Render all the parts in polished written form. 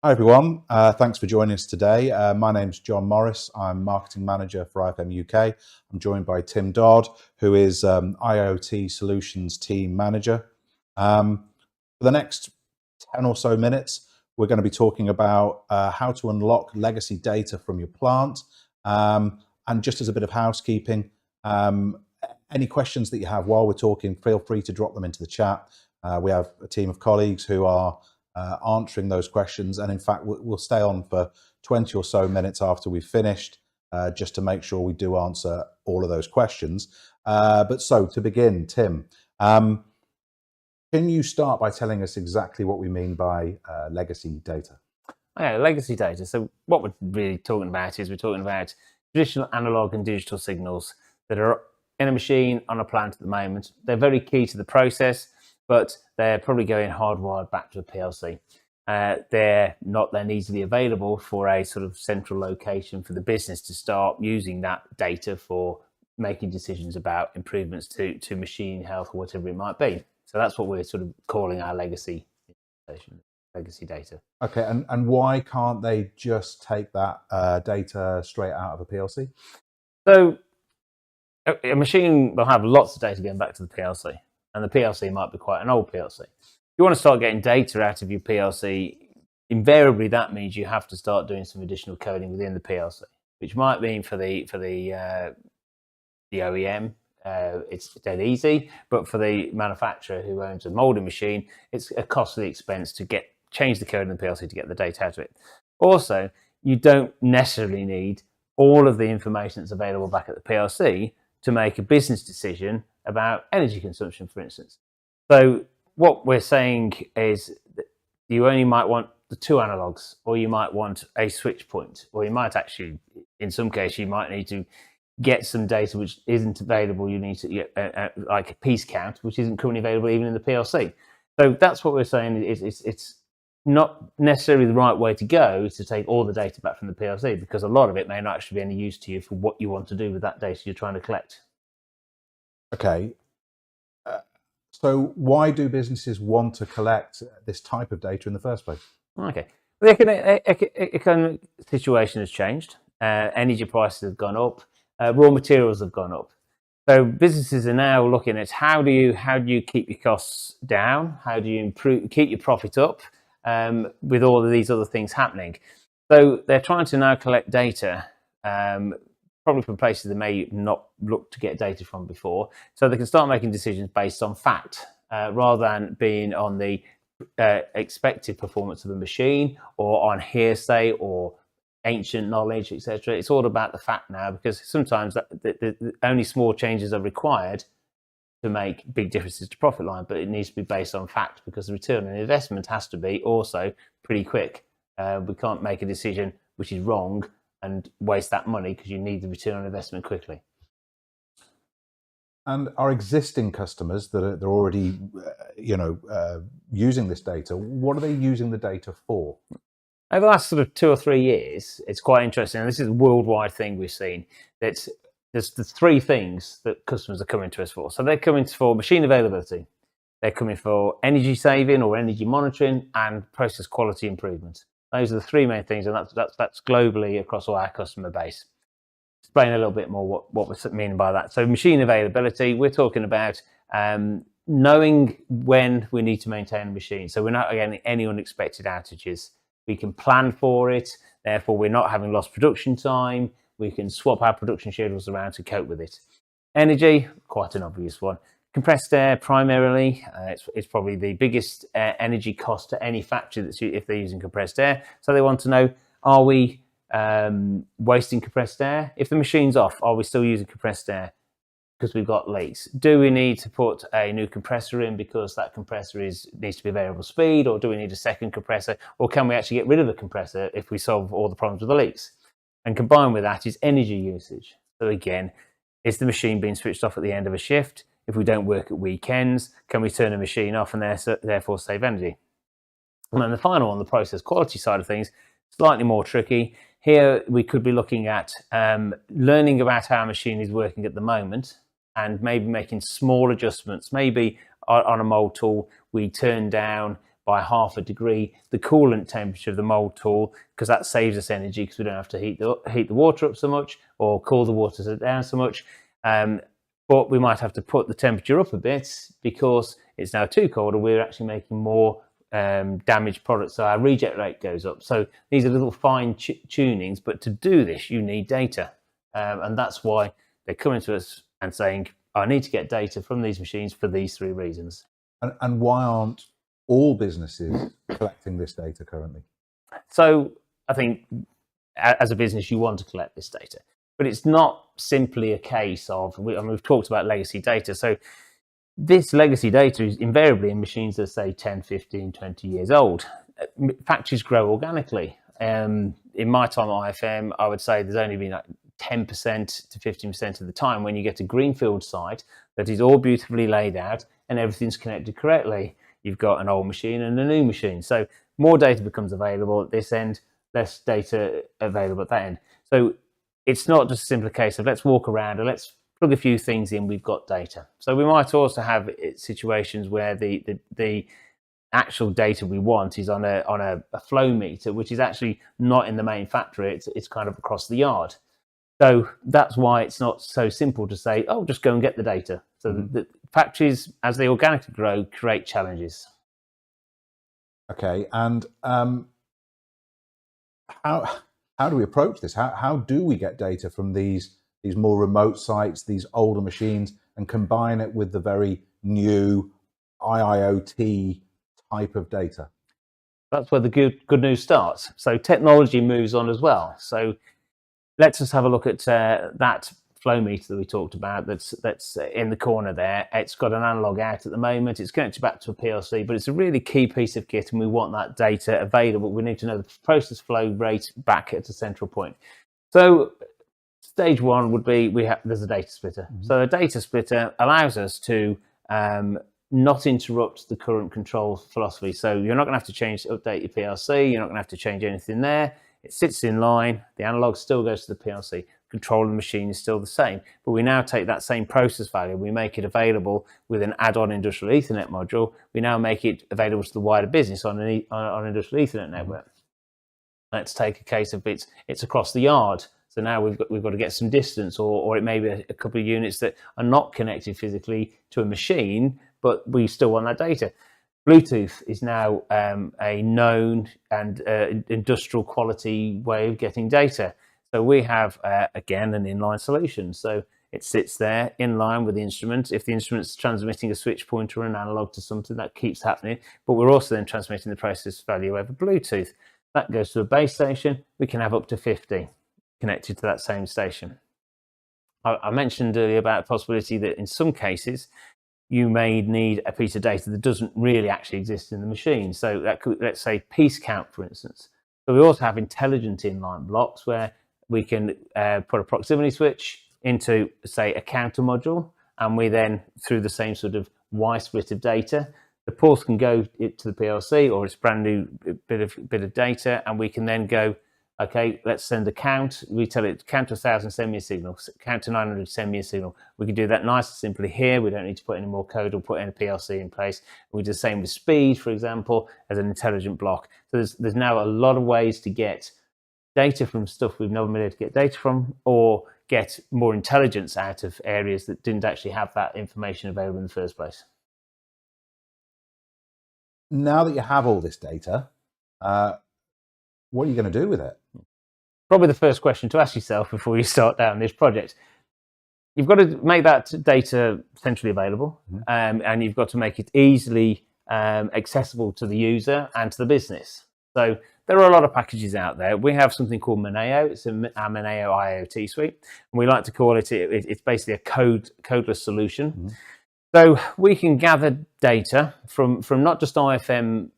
Hi everyone, thanks for joining us today. My name's John Morris. I'm Marketing Manager for IFM UK. I'm joined by Tim Dodd, who is IoT Solutions Team Manager. For the next 10 or so minutes, we're going to be talking about how to unlock legacy data from your plant. And just as a bit of housekeeping, any questions that you have while we're talking, feel free to drop them into the chat. We have a team of colleagues who are answering those questions, and in fact we'll stay on for 20 or so minutes after we've finished just to make sure we do answer all of those questions. But so to begin, Tim, can you start by telling us exactly what we mean by legacy data? Yeah, legacy data. So what we're really talking about is we're talking about traditional analog and digital signals that are in a machine on a plant at the moment. They're very key to the process, but they're probably going hardwired back to a PLC. They're not then easily available for a sort of central location for the business to start using that data for making decisions about improvements to machine health or whatever it might be. So that's what we're sort of calling our legacy data. Okay, and why can't they just take that data straight out of a PLC? So a machine will have lots of data going back to the PLC. And the PLC might be quite an old PLC. If you want to start getting data out of your PLC, invariably that means you have to start doing some additional coding within the PLC, which might mean for the OEM, it's dead easy, but for the manufacturer who owns a molding machine, it's a costly expense to change the code in the PLC to get the data out of it. Also, you don't necessarily need all of the information that's available back at the PLC to make a business decision about energy consumption, for instance. So what we're saying is that you only might want the two analogs, or you might want a switch point, or you might actually, in some cases, you might need to get some data which isn't available. You need to get like a piece count, which isn't currently available even in the PLC. So that's what we're saying. It's not necessarily the right way to go to take all the data back from the PLC, because a lot of it may not actually be any use to you for what you want to do with that data you're trying to collect. Okay, so why do businesses want to collect this type of data in the first place? Okay, the economic situation has changed. Energy prices have gone up. Raw materials have gone up. So businesses are now looking at how do you keep your costs down? How do you keep your profit up with all of these other things happening? So they're trying to now collect data. Probably from places they may not look to get data from before, so they can start making decisions based on fact rather than being on the expected performance of the machine or on hearsay or ancient knowledge, etc. It's all about the fact now, because sometimes the only small changes are required to make big differences to profit line, but it needs to be based on fact, because the return on investment has to be also pretty quick. We can't make a decision which is wrong and waste that money, because you need the return on investment quickly. And our existing customers that are already, using this data, what are they using the data for? Over the last sort of 2 or 3 years, it's quite interesting, and this is a worldwide thing we've seen, that there's the three things that customers are coming to us for. So they're coming for machine availability, they're coming for energy saving or energy monitoring, and process quality improvement. Those are the three main things, and that's globally across all our customer base. Explain a little bit more what we're meaning by that. So machine availability, we're talking about knowing when we need to maintain a machine. So we're not getting any unexpected outages. We can plan for it, therefore we're not having lost production time. We can swap our production schedules around to cope with it. Energy, quite an obvious one. Compressed air, primarily, it's probably the biggest energy cost to any factory if they're using compressed air. So they want to know, are we wasting compressed air? If the machine's off, are we still using compressed air because we've got leaks? Do we need to put a new compressor in because that compressor needs to be variable speed, or do we need a second compressor, or can we actually get rid of the compressor if we solve all the problems with the leaks? And combined with that is energy usage. So again, is the machine being switched off at the end of a shift? If we don't work at weekends, can we turn the machine off and therefore save energy? And then the final one, the process quality side of things, slightly more tricky. Here we could be looking at learning about how our machine is working at the moment, and maybe making small adjustments. Maybe on a mold tool, we turn down by 0.5 degree the coolant temperature of the mold tool, because that saves us energy because we don't have to heat the water up so much or cool the water down so much. But we might have to put the temperature up a bit because it's now too cold and we're actually making more damaged products, so our reject rate goes up. So these are little fine tunings, but to do this you need data, and that's why they're coming to us and saying, I need to get data from these machines for these 3 reasons. And why aren't all businesses collecting this data currently? So I think as a business you want to collect this data, but it's not simply a case of, we've talked about legacy data, so this legacy data is invariably in machines that say 10, 15, 20 years old. Factories grow organically. In my time at IFM, I would say there's only been like 10% to 15% of the time when you get a greenfield site that is all beautifully laid out and everything's connected correctly. You've got an old machine and a new machine. So more data becomes available at this end, less data available at that end. So it's not just a simple case of let's walk around and let's plug a few things in, we've got data. So we might also have situations where the actual data we want is on a flow meter, which is actually not in the main factory, it's kind of across the yard. So that's why it's not so simple to say, oh, just go and get the data. So the factories, as they organically grow, create challenges. Okay, and how do we approach this? How do we get data from these more remote sites, these older machines, and combine it with the very new IoT type of data? That's where the good news starts. So technology moves on as well. So let's just have a look at that flow meter that we talked about that's in the corner there. It's got an analog out at the moment. It's connected back to a PLC, but it's a really key piece of kit and we want that data available. We need to know the process flow rate back at a central point. So stage 1 would be there's a data splitter. So a data splitter allows us to not interrupt the current control philosophy. So you're not going to have to update your PLC. You're not going to have to change anything there. It sits in line. The analog still goes to the PLC. Control of the machine is still the same. But we now take that same process value. We make it available with an add-on industrial Ethernet module. We now make it available to the wider business on an industrial Ethernet network. Let's take a case of it's across the yard. So now we've got to get some distance, or it may be a couple of units that are not connected physically to a machine, but we still want that data. Bluetooth is now a known and industrial quality way of getting data. So we have, again, an inline solution. So it sits there in line with the instrument. If the instrument's transmitting a switch pointer or an analog to something, that keeps happening. But we're also then transmitting the process value over Bluetooth. That goes to a base station. We can have up to 50 connected to that same station. I mentioned earlier about the possibility that in some cases you may need a piece of data that doesn't really actually exist in the machine. So that could, let's say, piece count, for instance. So we also have intelligent inline blocks where we can put a proximity switch into, say, a counter module, and we then, through the same sort of Y split of data, the pulse can go to the PLC, or it's a brand new bit of data, and we can then go, okay, let's send a count. We tell it, count to 1,000, send me a signal. Count to 900, send me a signal. We can do that nice and simply here. We don't need to put any more code or put any PLC in place. We do the same with speed, for example, as an intelligent block. So there's now a lot of ways to get data from stuff we've never been able to get data from, or get more intelligence out of areas that didn't actually have that information available in the first place. Now that you have all this data, what are you going to do with it? Probably the first question to ask yourself before you start down this project. You've got to make that data centrally available, and you've got to make it easily accessible to the user and to the business. So there are a lot of packages out there. We have something called Moneo. It's our Moneo IoT suite. And we like to call it, it's basically a codeless solution. So we can gather data from not just IFM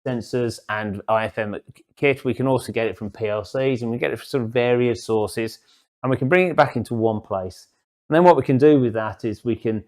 sensors and IFM kit. We can also get it from PLCs, and we get it from sort of various sources, and we can bring it back into one place. And then what we can do with that is we can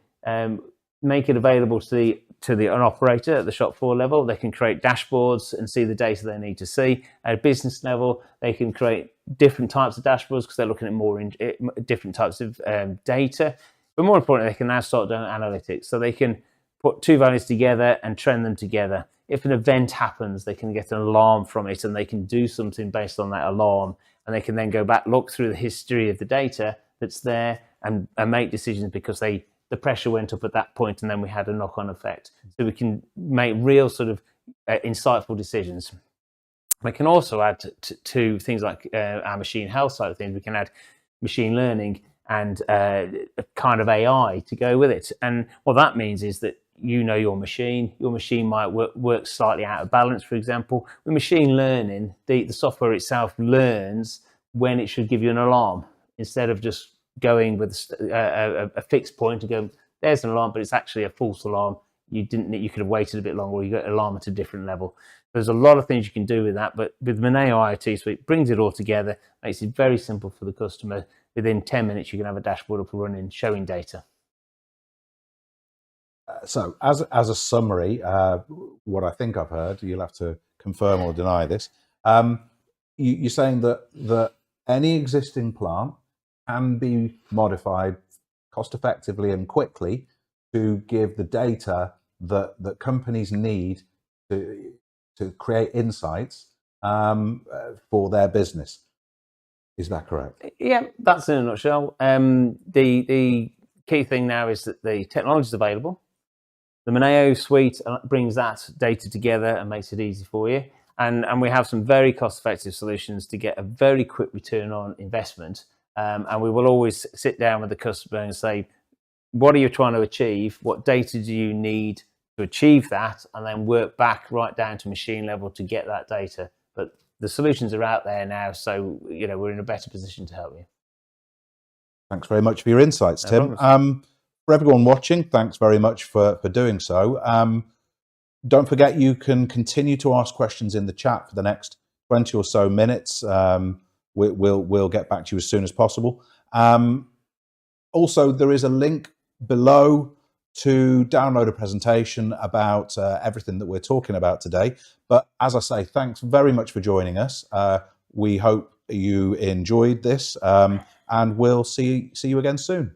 make it available to an operator at the shop floor level. They can create dashboards and see the data they need to see. At a business level, they can create different types of dashboards because they're looking at different types of data. But more importantly, they can now start doing analytics. So they can put two values together and trend them together. if an event happens, they can get an alarm from it and they can do something based on that alarm, and they can then go back, look through the history of the data that's there and make decisions because the pressure went up at that point and then we had a knock-on effect. So we can make real sort of insightful decisions. We can also add to things like our machine health side of things. We can add machine learning and a kind of AI to go with it. And what that means is that your machine might work slightly out of balance, for example. With machine learning, the software itself learns when it should give you an alarm, instead of just going with a fixed point and go, there's an alarm, but it's actually a false alarm. You could have waited a bit longer, or you got an alarm at a different level. There's a lot of things you can do with that, but with Moneo IoT Suite, brings it all together, makes it very simple for the customer. Within 10 minutes, you can have a dashboard up and running, showing data. So as a summary, what I think I've heard, you'll have to confirm or deny this, you're saying that any existing plant can be modified cost effectively and quickly to give the data that companies need to create insights for their business. Is that correct? Yeah, that's in a nutshell. The key thing now is that the technology is available. The Moneo Suite brings that data together and makes it easy for you. And we have some very cost-effective solutions to get a very quick return on investment. And we will always sit down with the customer and say, what are you trying to achieve? What data do you need to achieve that? And then work back right down to machine level to get that data. But the solutions are out there now, so we're in a better position to help you. Thanks very much for your insights, Tim. For everyone watching, thanks very much for doing so. Don't forget, you can continue to ask questions in the chat for the next 20 or so minutes. We'll get back to you as soon as possible. Also, there is a link below to download a presentation about everything that we're talking about today. But as I say, thanks very much for joining us. We hope you enjoyed this, and we'll see you again soon.